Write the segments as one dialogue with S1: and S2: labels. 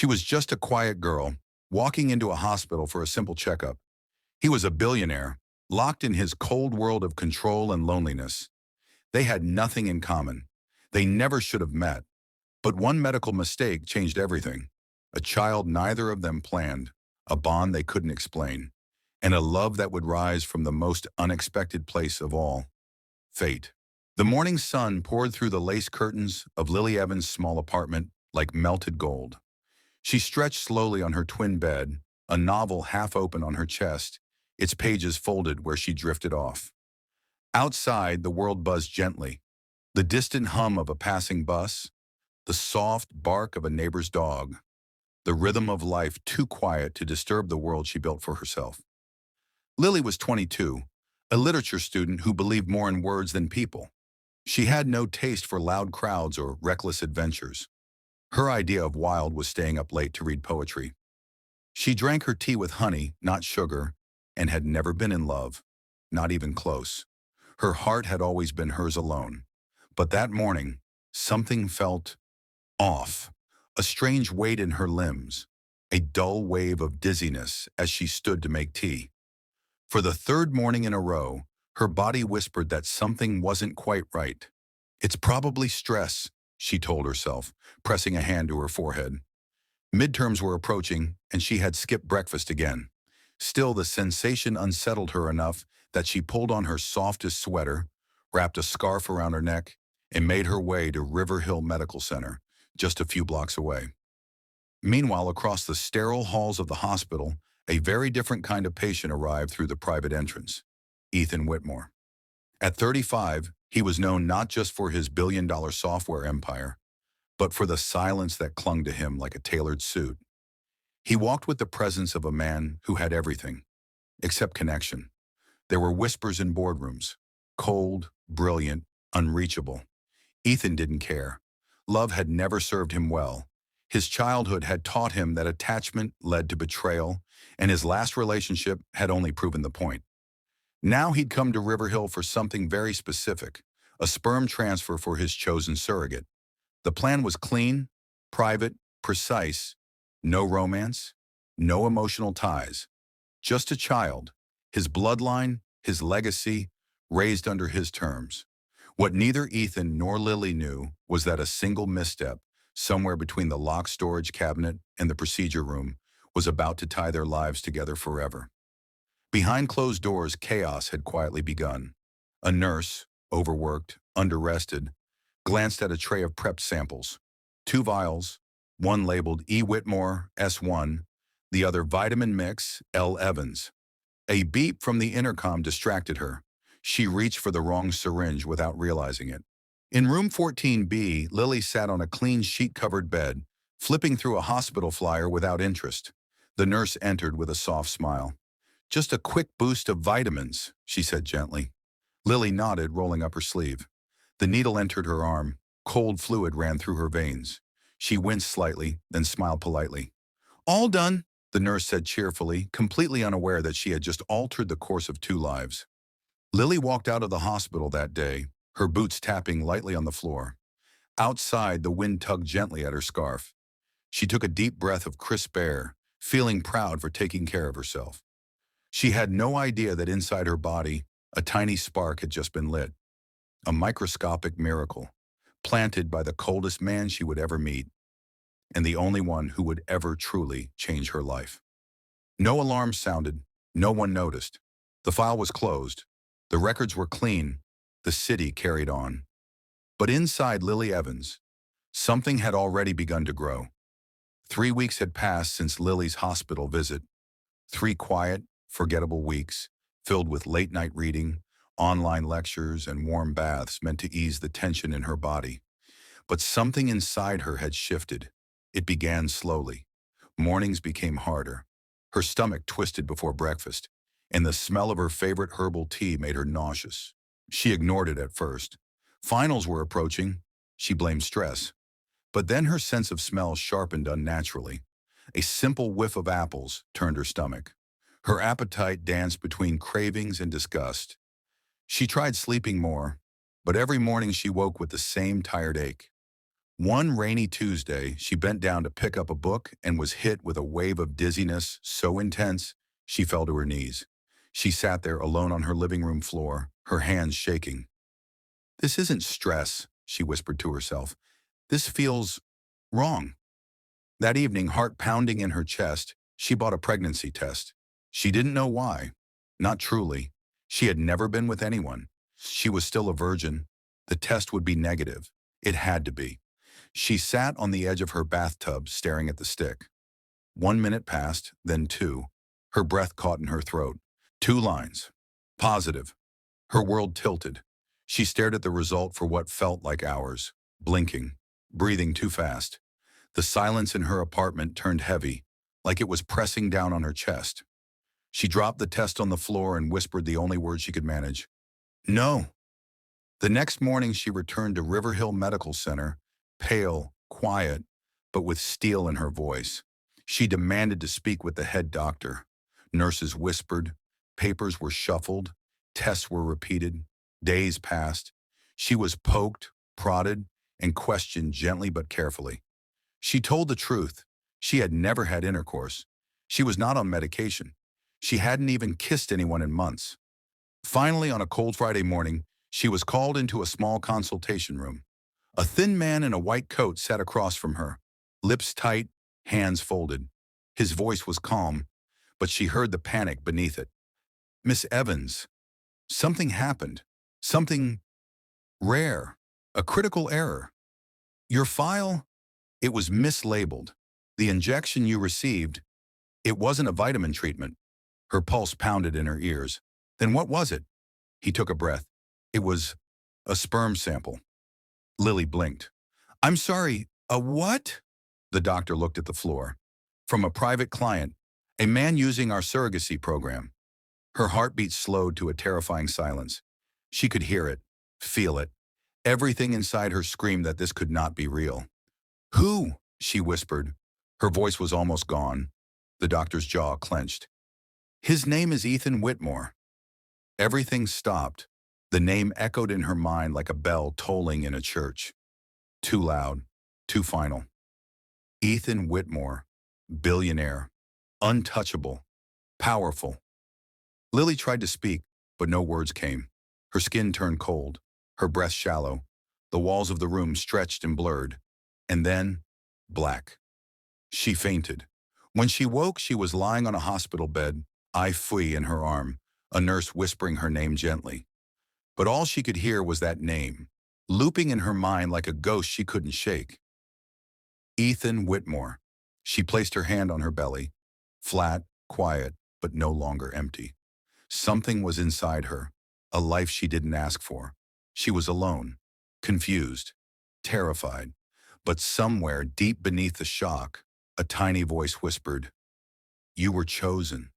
S1: She was just a quiet girl, walking into a hospital for a simple checkup. He was a billionaire, locked in his cold world of control and loneliness. They had nothing in common. They never should have met. But one medical mistake changed everything. A child neither of them planned, a bond they couldn't explain, and a love that would rise from the most unexpected place of all, fate. The morning sun poured through the lace curtains of Lily Evans' small apartment like melted gold. She stretched slowly on her twin bed, a novel half open on her chest, its pages folded where she drifted off. Outside, the world buzzed gently. The distant hum of a passing bus, the soft bark of a neighbor's dog, the rhythm of life too quiet to disturb the world she built for herself. Lily was 22, a literature student who believed more in words than people. She had no taste for loud crowds or reckless adventures. Her idea of wild was staying up late to read poetry. She drank her tea with honey, not sugar, and had never been in love, not even close. Her heart had always been hers alone. But that morning, something felt off, a strange weight in her limbs, a dull wave of dizziness as she stood to make tea. For the third morning in a row, her body whispered that something wasn't quite right. "It's probably stress," she told herself, pressing a hand to her forehead. Midterms were approaching, and she had skipped breakfast again. Still, the sensation unsettled her enough that she pulled on her softest sweater, wrapped a scarf around her neck, and made her way to River Hill Medical Center, just a few blocks away. Meanwhile, across the sterile halls of the hospital, a very different kind of patient arrived through the private entrance: Ethan Whitmore. At 35, he was known not just for his billion-dollar software empire, but for the silence that clung to him like a tailored suit. He walked with the presence of a man who had everything, except connection. There were whispers in boardrooms, cold, brilliant, unreachable. Ethan didn't care. Love had never served him well. His childhood had taught him that attachment led to betrayal, and his last relationship had only proven the point. Now he'd come to River Hill for something very specific, a sperm transfer for his chosen surrogate. The plan was clean, private, precise, no romance, no emotional ties, just a child, his bloodline, his legacy, raised under his terms. What neither Ethan nor Lily knew was that a single misstep, somewhere between the locked storage cabinet and the procedure room, was about to tie their lives together forever. Behind closed doors, chaos had quietly begun. A nurse, overworked, underrested, glanced at a tray of prepped samples. Two vials, one labeled E. Whitmore, S1, the other Vitamin Mix, L. Evans. A beep from the intercom distracted her. She reached for the wrong syringe without realizing it. In room 14B, Lily sat on a clean sheet-covered bed, flipping through a hospital flyer without interest. The nurse entered with a soft smile. "Just a quick boost of vitamins," she said gently. Lily nodded, rolling up her sleeve. The needle entered her arm. Cold fluid ran through her veins. She winced slightly, then smiled politely. "All done," the nurse said cheerfully, completely unaware that she had just altered the course of two lives. Lily walked out of the hospital that day, her boots tapping lightly on the floor. Outside, the wind tugged gently at her scarf. She took a deep breath of crisp air, feeling proud for taking care of herself. She had no idea that inside her body, a tiny spark had just been lit. A microscopic miracle, planted by the coldest man she would ever meet, and the only one who would ever truly change her life. No alarm sounded, no one noticed. The file was closed. The records were clean. The city carried on. But inside Lily Evans, something had already begun to grow. 3 weeks had passed since Lily's hospital visit. 3 quiet, forgettable weeks, filled with late-night reading, online lectures, and warm baths meant to ease the tension in her body. But something inside her had shifted. It began slowly. Mornings became harder. Her stomach twisted before breakfast, and the smell of her favorite herbal tea made her nauseous. She ignored it at first. Finals were approaching. She blamed stress. But then her sense of smell sharpened unnaturally. A simple whiff of apples turned her stomach. Her appetite danced between cravings and disgust. She tried sleeping more, but every morning she woke with the same tired ache. One rainy Tuesday, she bent down to pick up a book and was hit with a wave of dizziness so intense she fell to her knees. She sat there alone on her living room floor, her hands shaking. "This isn't stress," she whispered to herself. "This feels wrong." That evening, heart pounding in her chest, she bought a pregnancy test. She didn't know why. Not truly. She had never been with anyone. She was still a virgin. The test would be negative. It had to be. She sat on the edge of her bathtub, staring at the stick. 1 minute passed, then two. Her breath caught in her throat. 2 lines. Positive. Her world tilted. She stared at the result for what felt like hours, blinking, breathing too fast. The silence in her apartment turned heavy, like it was pressing down on her chest. She dropped the test on the floor and whispered the only words she could manage. "No." The next morning, she returned to River Hill Medical Center, pale, quiet, but with steel in her voice. She demanded to speak with the head doctor. Nurses whispered. Papers were shuffled. Tests were repeated. Days passed. She was poked, prodded, and questioned gently but carefully. She told the truth. She had never had intercourse. She was not on medication. She hadn't even kissed anyone in months. Finally, on a cold Friday morning, she was called into a small consultation room. A thin man in a white coat sat across from her, lips tight, hands folded. His voice was calm, but she heard the panic beneath it. "Miss Evans, something happened. Something rare. A critical error. Your file, it was mislabeled. The injection you received, it wasn't a vitamin treatment." Her pulse pounded in her ears. "Then what was it?" He took a breath. "It was a sperm sample." Lily blinked. "I'm sorry, a what?" The doctor looked at the floor. "From a private client, a man using our surrogacy program." Her heartbeat slowed to a terrifying silence. She could hear it, feel it. Everything inside her screamed that this could not be real. "Who?" she whispered. Her voice was almost gone. The doctor's jaw clenched. "His name is Ethan Whitmore." Everything stopped. The name echoed in her mind like a bell tolling in a church. Too loud, too final. Ethan Whitmore, billionaire, untouchable, powerful. Lily tried to speak, but no words came. Her skin turned cold, her breath shallow. The walls of the room stretched and blurred. And then, black. She fainted. When she woke, she was lying on a hospital bed, eye fui in her arm, a nurse whispering her name gently. But all she could hear was that name, looping in her mind like a ghost she couldn't shake. Ethan Whitmore. She placed her hand on her belly, flat, quiet, but no longer empty. Something was inside her, a life she didn't ask for. She was alone, confused, terrified, but somewhere deep beneath the shock, a tiny voice whispered, "You were chosen,"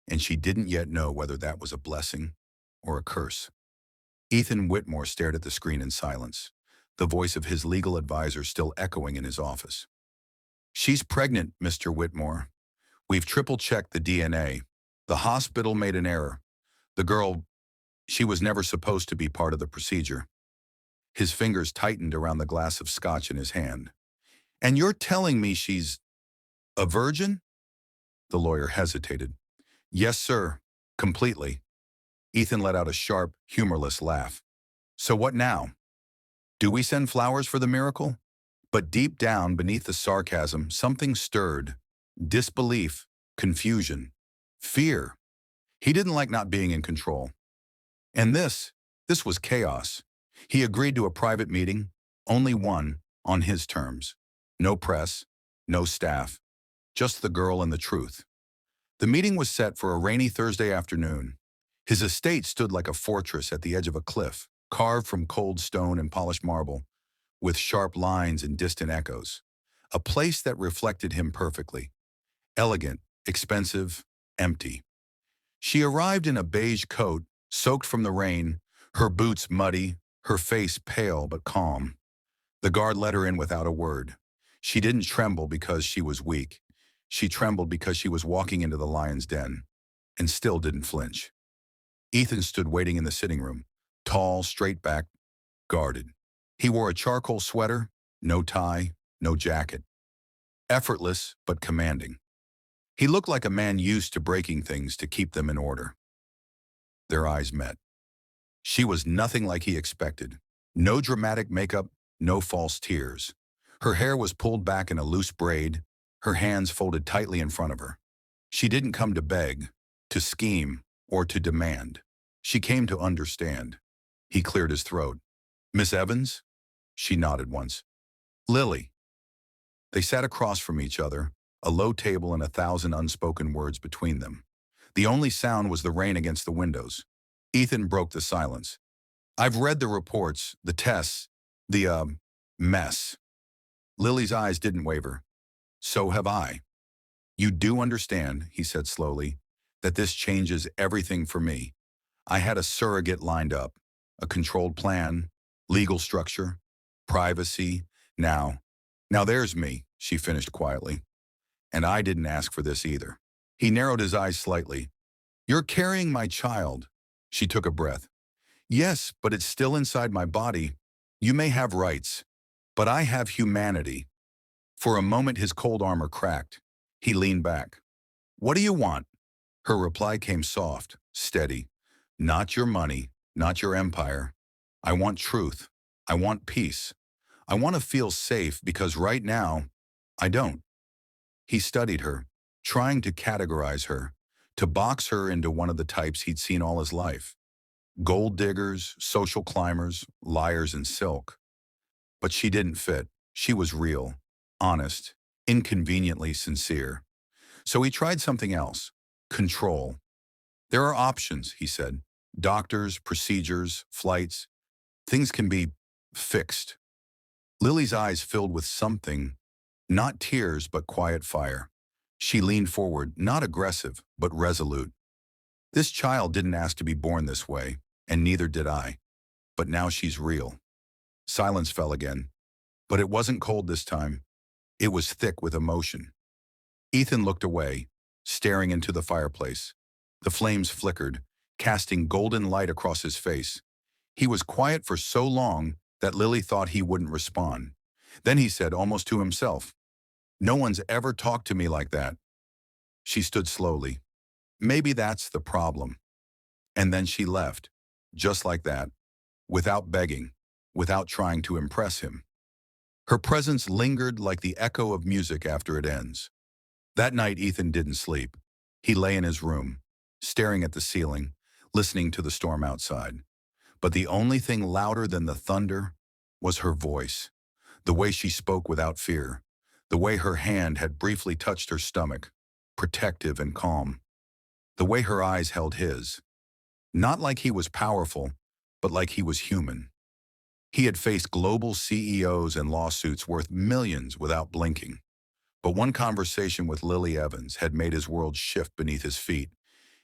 S1: and she didn't yet know whether that was a blessing or a curse. Ethan Whitmore stared at the screen in silence, the voice of his legal advisor still echoing in his office. "She's pregnant, Mr. Whitmore. We've triple-checked the DNA. The hospital made an error. The girl, she was never supposed to be part of the procedure." His fingers tightened around the glass of scotch in his hand. "And you're telling me she's a virgin?" The lawyer hesitated. "Yes, sir. Completely." Ethan let out a sharp, humorless laugh. "So what now? Do we send flowers for the miracle?" But deep down, beneath the sarcasm, something stirred. Disbelief, confusion, fear. He didn't like not being in control. And this was chaos. He agreed to a private meeting, only one, on his terms. No press, no staff, just the girl and the truth. The meeting was set for a rainy Thursday afternoon. His estate stood like a fortress at the edge of a cliff, carved from cold stone and polished marble, with sharp lines and distant echoes. A place that reflected him perfectly. Elegant, expensive, empty. She arrived in a beige coat, soaked from the rain, her boots muddy, her face pale but calm. The guard let her in without a word. She didn't tremble because she was weak. She trembled because she was walking into the lion's den, and still didn't flinch. Ethan stood waiting in the sitting room, tall, straight-backed, guarded. He wore a charcoal sweater, no tie, no jacket. Effortless, but commanding. He looked like a man used to breaking things to keep them in order. Their eyes met. She was nothing like he expected. No dramatic makeup, no false tears. Her hair was pulled back in a loose braid, her hands folded tightly in front of her. She didn't come to beg, to scheme, or to demand. She came to understand. He cleared his throat. "Miss Evans?" She nodded once. "Lily." They sat across from each other, a low table and 1,000 unspoken words between them. The only sound was the rain against the windows. Ethan broke the silence. "I've read the reports, the tests, the mess." Lily's eyes didn't waver. "So have I." "You do understand," he said slowly, "that this changes everything for me. I had a surrogate lined up, a controlled plan, legal structure, privacy. Now there's me," she finished quietly. "And I didn't ask for this either." He narrowed his eyes slightly. "You're carrying my child." She took a breath. "Yes, but it's still inside my body. You may have rights, but I have humanity." For a moment his cold armor cracked. He leaned back. "What do you want?" Her reply came soft, steady. "Not your money, not your empire. I want truth. I want peace. I want to feel safe because right now, I don't." He studied her, trying to categorize her, to box her into one of the types he'd seen all his life. Gold diggers, social climbers, liars in silk. But she didn't fit. She was real, honest, inconveniently sincere. So he tried something else. Control. "There are options," he said. "Doctors, procedures, flights. Things can be fixed." Lily's eyes filled with something, not tears, but quiet fire. She leaned forward, not aggressive, but resolute. "This child didn't ask to be born this way, and neither did I. But now she's real." Silence fell again. But it wasn't cold this time. It was thick with emotion. Ethan looked away, staring into the fireplace. The flames flickered, casting golden light across his face. He was quiet for so long that Lily thought he wouldn't respond. Then he said, almost to himself, "No one's ever talked to me like that." She stood slowly. "Maybe that's the problem." And then she left, just like that, without begging, without trying to impress him. Her presence lingered like the echo of music after it ends. That night, Ethan didn't sleep. He lay in his room, staring at the ceiling, listening to the storm outside. But the only thing louder than the thunder was her voice, the way she spoke without fear, the way her hand had briefly touched her stomach, protective and calm, the way her eyes held his. Not like he was powerful, but like he was human. He had faced global CEOs and lawsuits worth millions without blinking. But one conversation with Lily Evans had made his world shift beneath his feet,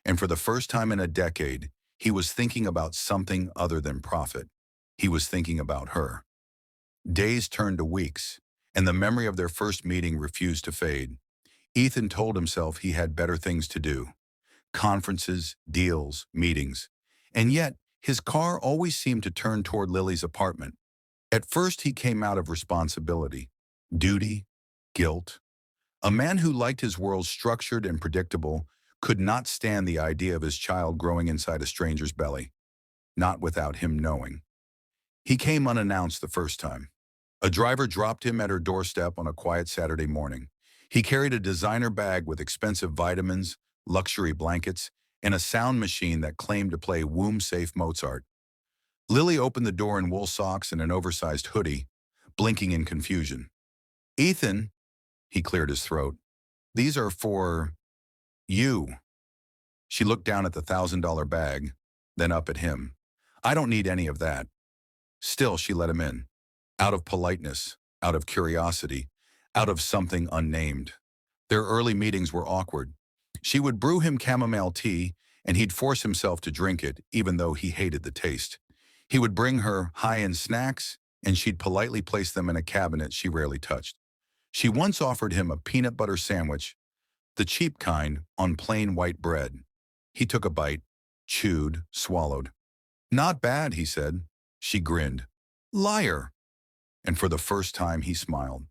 S1: and for the first time in a decade, he was thinking about something other than profit. He was thinking about her. Days turned to weeks, and the memory of their first meeting refused to fade. Ethan told himself he had better things to do. Conferences, deals, meetings. And yet, his car always seemed to turn toward Lily's apartment. At first, he came out of responsibility, duty, guilt. A man who liked his world structured and predictable could not stand the idea of his child growing inside a stranger's belly, not without him knowing. He came unannounced the first time. A driver dropped him at her doorstep on a quiet Saturday morning. He carried a designer bag with expensive vitamins, luxury blankets, and a sound machine that claimed to play womb-safe Mozart. Lily opened the door in wool socks and an oversized hoodie, blinking in confusion. "Ethan," he cleared his throat, "these are for you." She looked down at the $1,000 bag, then up at him. "I don't need any of that." Still, she let him in. Out of politeness, out of curiosity, out of something unnamed. Their early meetings were awkward. She would brew him chamomile tea, and he'd force himself to drink it, even though he hated the taste. He would bring her high-end snacks, and she'd politely place them in a cabinet she rarely touched. She once offered him a peanut butter sandwich, the cheap kind, on plain white bread. He took a bite, chewed, swallowed. "Not bad," he said. She grinned. "Liar." and for the first time he smiled.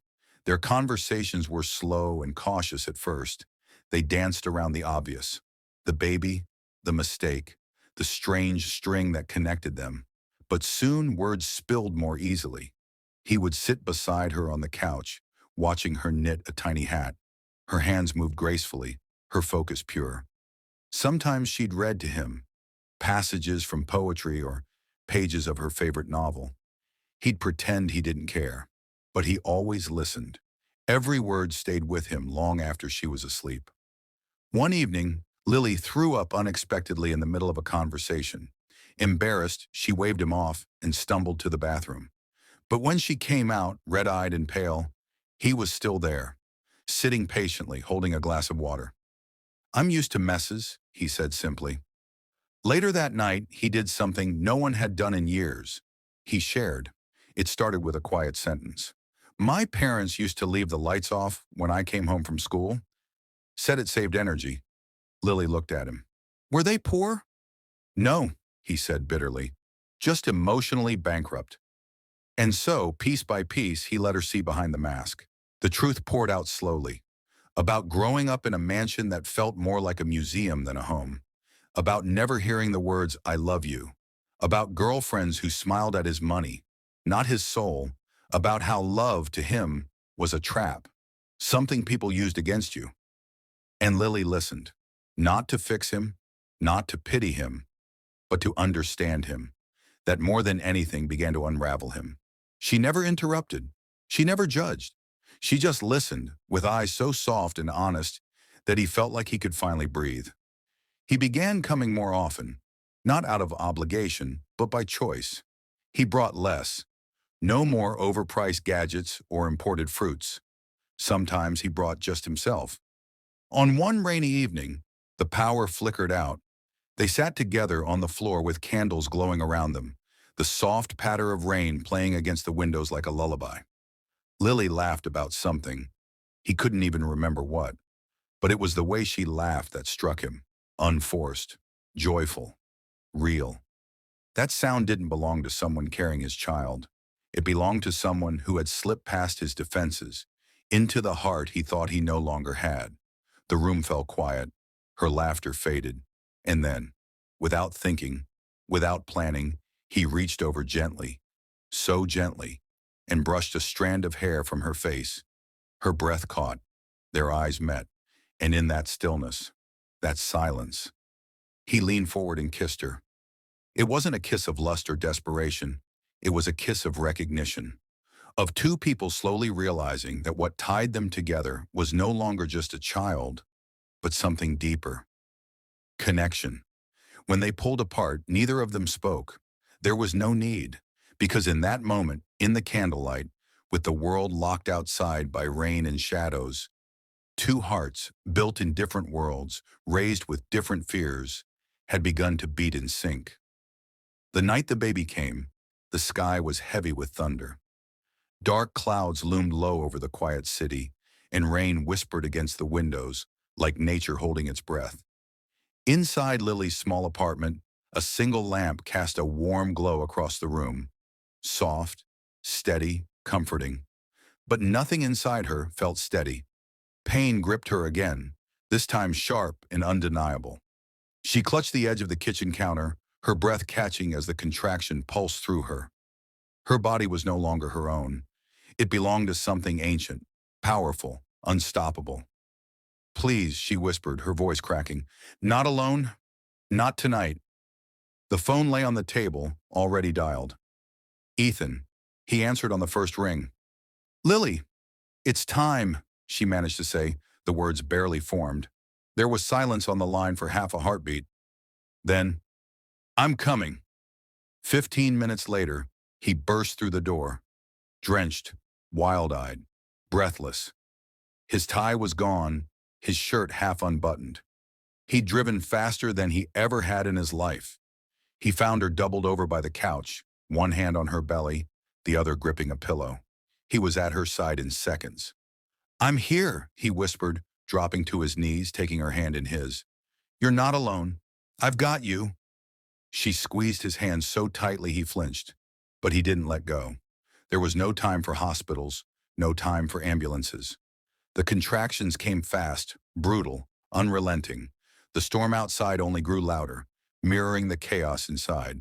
S1: Their conversations were slow and cautious at first. They danced around the obvious. The baby, the mistake, the strange string that connected them. But soon words spilled more easily. He would sit beside her on the couch, watching her knit a tiny hat. Her hands moved gracefully, her focus pure. Sometimes she'd read to him, passages from poetry or pages of her favorite novel. He'd pretend he didn't care, but he always listened. Every word stayed with him long after she was asleep. One evening, Lily threw up unexpectedly in the middle of a conversation. Embarrassed, she waved him off and stumbled to the bathroom. But when she came out, red-eyed and pale, he was still there, sitting patiently, holding a glass of water. "I'm used to messes," he said simply. Later that night, he did something no one had done in years. He shared. It started with a quiet sentence. "My parents used to leave the lights off when I came home from school. Said it saved energy." Lily looked at him. "Were they poor?" "No," he said bitterly. "Just emotionally bankrupt." And so, piece by piece, he let her see behind the mask. The truth poured out slowly. About growing up in a mansion that felt more like a museum than a home. About never hearing the words, "I love you." About girlfriends who smiled at his money, not his soul. About how love to him was a trap, something people used against you. And Lily listened, not to fix him, not to pity him, but to understand him. That more than anything began to unravel him. She never interrupted. She never judged. She just listened, with eyes so soft and honest that he felt like he could finally breathe. He began coming more often, not out of obligation, but by choice. He brought less. No more overpriced gadgets or imported fruits. Sometimes he brought just himself. On one rainy evening, the power flickered out. They sat together on the floor with candles glowing around them, the soft patter of rain playing against the windows like a lullaby. Lily laughed about something. He couldn't even remember what, but it was the way she laughed that struck him. Unforced, joyful, real. That sound didn't belong to someone carrying his child. It belonged to someone who had slipped past his defenses, into the heart he thought he no longer had. The room fell quiet. Her laughter faded. And then, without thinking, without planning, he reached over gently, so gently, and brushed a strand of hair from her face. Her breath caught. Their eyes met. And in that stillness, that silence, he leaned forward and kissed her. It wasn't a kiss of lust or desperation. It was a kiss of recognition, of two people slowly realizing that what tied them together was no longer just a child, but something deeper. Connection. When they pulled apart, neither of them spoke. There was no need, because in that moment, in the candlelight, with the world locked outside by rain and shadows, two hearts, built in different worlds, raised with different fears, had begun to beat in sync. The night the baby came, the sky was heavy with thunder. Dark clouds loomed low over the quiet city, and rain whispered against the windows, like nature holding its breath. Inside Lily's small apartment, a single lamp cast a warm glow across the room. Soft, steady, comforting. But nothing inside her felt steady. Pain gripped her again, this time sharp and undeniable. She clutched the edge of the kitchen counter, her breath catching as the contraction pulsed through her. Her body was no longer her own. It belonged to something ancient, powerful, unstoppable. "Please," she whispered, her voice cracking. "Not alone. Not tonight." The phone lay on the table, already dialed. "Ethan." He answered on the first ring. "Lily, it's time," she managed to say, the words barely formed. There was silence on the line for half a heartbeat. Then, "I'm coming." 15 minutes later, he burst through the door, drenched, wild-eyed, breathless. His tie was gone, his shirt half unbuttoned. He'd driven faster than he ever had in his life. He found her doubled over by the couch, one hand on her belly, the other gripping a pillow. He was at her side in seconds. "I'm here," he whispered, dropping to his knees, taking her hand in his. "You're not alone. I've got you." She squeezed his hand so tightly he flinched, but he didn't let go. There was no time for hospitals, no time for ambulances. The contractions came fast, brutal, unrelenting. The storm outside only grew louder, mirroring the chaos inside.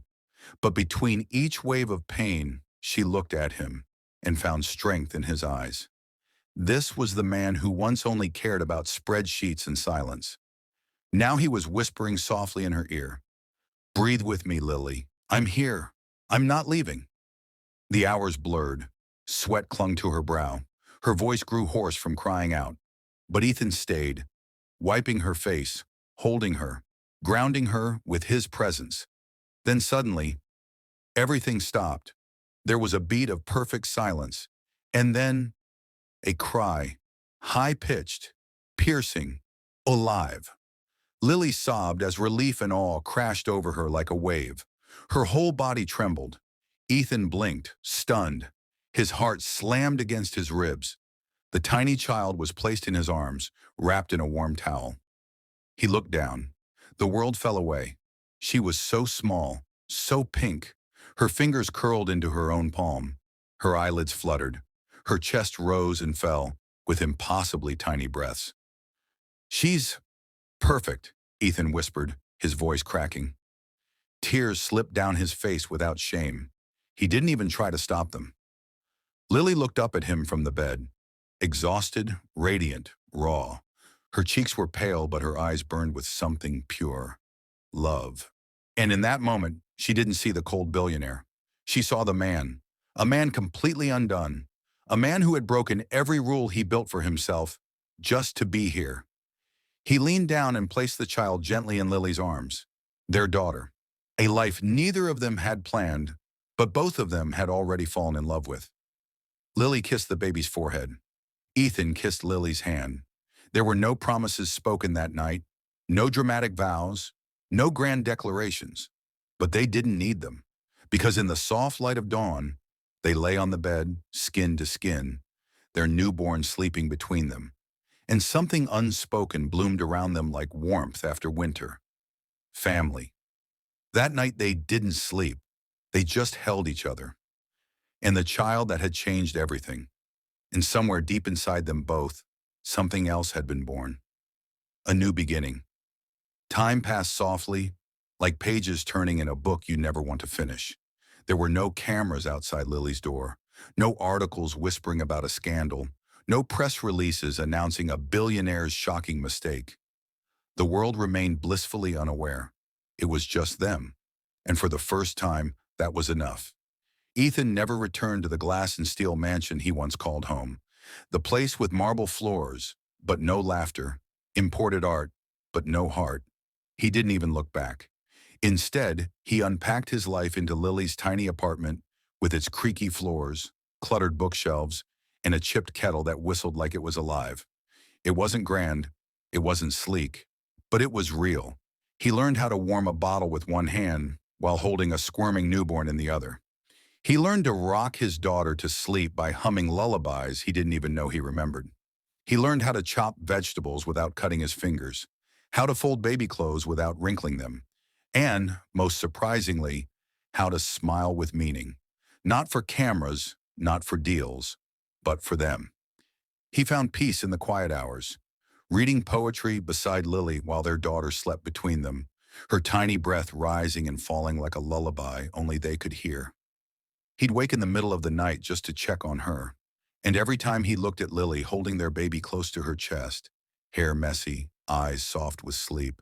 S1: But between each wave of pain, she looked at him and found strength in his eyes. This was the man who once only cared about spreadsheets and silence. Now he was whispering softly in her ear, "Breathe with me, Lily. I'm here. I'm not leaving." The hours blurred. Sweat clung to her brow. Her voice grew hoarse from crying out. But Ethan stayed, wiping her face, holding her, grounding her with his presence. Then suddenly, everything stopped. There was a beat of perfect silence. And then a cry, high-pitched, piercing, alive. Lily sobbed as relief and awe crashed over her like a wave. Her whole body trembled. Ethan blinked, stunned. His heart slammed against his ribs. The tiny child was placed in his arms, wrapped in a warm towel. He looked down. The world fell away. She was so small, so pink. Her fingers curled into her own palm. Her eyelids fluttered. Her chest rose and fell with impossibly tiny breaths. "She's perfect," Ethan whispered, his voice cracking. Tears slipped down his face without shame. He didn't even try to stop them. Lily looked up at him from the bed, exhausted, radiant, raw. Her cheeks were pale, but her eyes burned with something pure, love. And in that moment, she didn't see the cold billionaire. She saw the man, a man completely undone, a man who had broken every rule he built for himself just to be here. He leaned down and placed the child gently in Lily's arms, their daughter, a life neither of them had planned, but both of them had already fallen in love with. Lily kissed the baby's forehead. Ethan kissed Lily's hand. There were no promises spoken that night, no dramatic vows, no grand declarations. But they didn't need them, because in the soft light of dawn, they lay on the bed, skin to skin, their newborn sleeping between them. And something unspoken bloomed around them like warmth after winter. Family. That night they didn't sleep. They just held each other. And the child that had changed everything. And somewhere deep inside them both, something else had been born. A new beginning. Time passed softly, like pages turning in a book you never want to finish. There were no cameras outside Lily's door, no articles whispering about a scandal, no press releases announcing a billionaire's shocking mistake. The world remained blissfully unaware. It was just them. And for the first time, that was enough. Ethan never returned to the glass and steel mansion he once called home. The place with marble floors, but no laughter, imported art, but no heart. He didn't even look back. Instead, he unpacked his life into Lily's tiny apartment with its creaky floors, cluttered bookshelves, and a chipped kettle that whistled like it was alive. It wasn't grand, it wasn't sleek, but it was real. He learned how to warm a bottle with one hand while holding a squirming newborn in the other. He learned to rock his daughter to sleep by humming lullabies he didn't even know he remembered. He learned how to chop vegetables without cutting his fingers, how to fold baby clothes without wrinkling them, and, most surprisingly, how to smile with meaning. Not for cameras, not for deals, but for them. He found peace in the quiet hours, reading poetry beside Lily while their daughter slept between them, her tiny breath rising and falling like a lullaby only they could hear. He'd wake in the middle of the night just to check on her, and every time he looked at Lily holding their baby close to her chest, hair messy, eyes soft with sleep,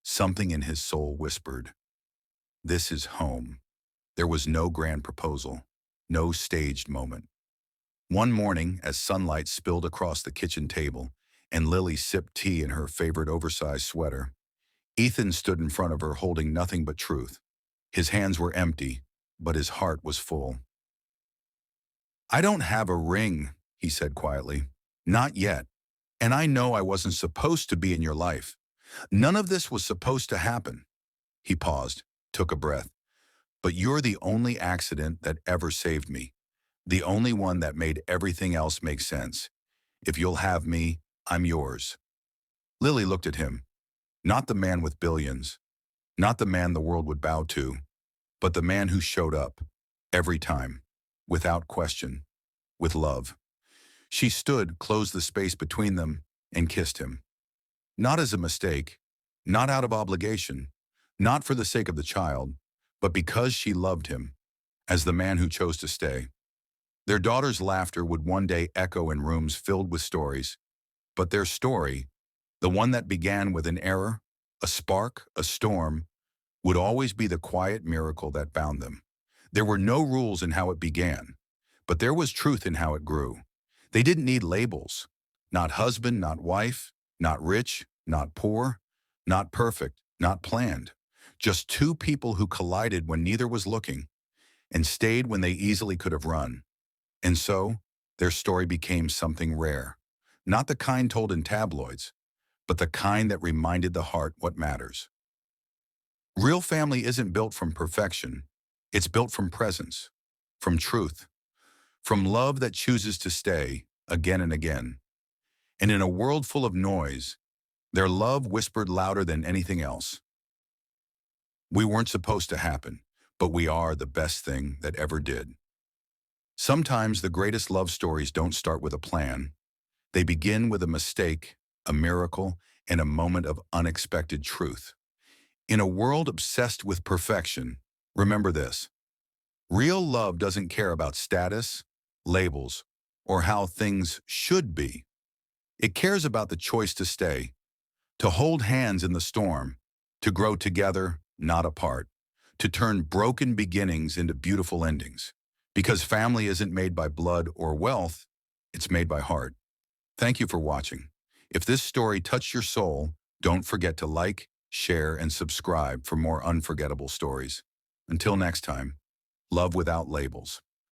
S1: something in his soul whispered, "This is home." There was no grand proposal, no staged moment. One morning, as sunlight spilled across the kitchen table and Lily sipped tea in her favorite oversized sweater, Ethan stood in front of her holding nothing but truth. His hands were empty, but his heart was full. "I don't have a ring," he said quietly. "Not yet. And I know I wasn't supposed to be in your life. None of this was supposed to happen." He paused, took a breath. "But you're the only accident that ever saved me. The only one that made everything else make sense. If you'll have me, I'm yours." Lily looked at him. Not the man with billions. Not the man the world would bow to. But the man who showed up. Every time. without question, with love. She stood, closed the space between them, and kissed him. Not as a mistake, not out of obligation, not for the sake of the child, but because she loved him, as the man who chose to stay. Their daughter's laughter would one day echo in rooms filled with stories, but their story, the one that began with an error, a spark, a storm, would always be the quiet miracle that bound them. There were no rules in how it began, but there was truth in how it grew. They didn't need labels. Not husband, not wife, not rich, not poor, not perfect, not planned. Just two people who collided when neither was looking and stayed when they easily could have run. And so, their story became something rare. Not the kind told in tabloids, but the kind that reminded the heart what matters. Real family isn't built from perfection. It's built from presence, from truth, from love that chooses to stay again and again. And in a world full of noise, their love whispered louder than anything else. We weren't supposed to happen, but we are the best thing that ever did. Sometimes the greatest love stories don't start with a plan. They begin with a mistake, a miracle, and a moment of unexpected truth. In a world obsessed with perfection, remember this: real love doesn't care about status, labels, or how things should be. It cares about the choice to stay, to hold hands in the storm, to grow together, not apart, to turn broken beginnings into beautiful endings. Because family isn't made by blood or wealth, it's made by heart. Thank you for watching. If this story touched your soul, don't forget to like, share, and subscribe for more unforgettable stories. Until next time, love without labels.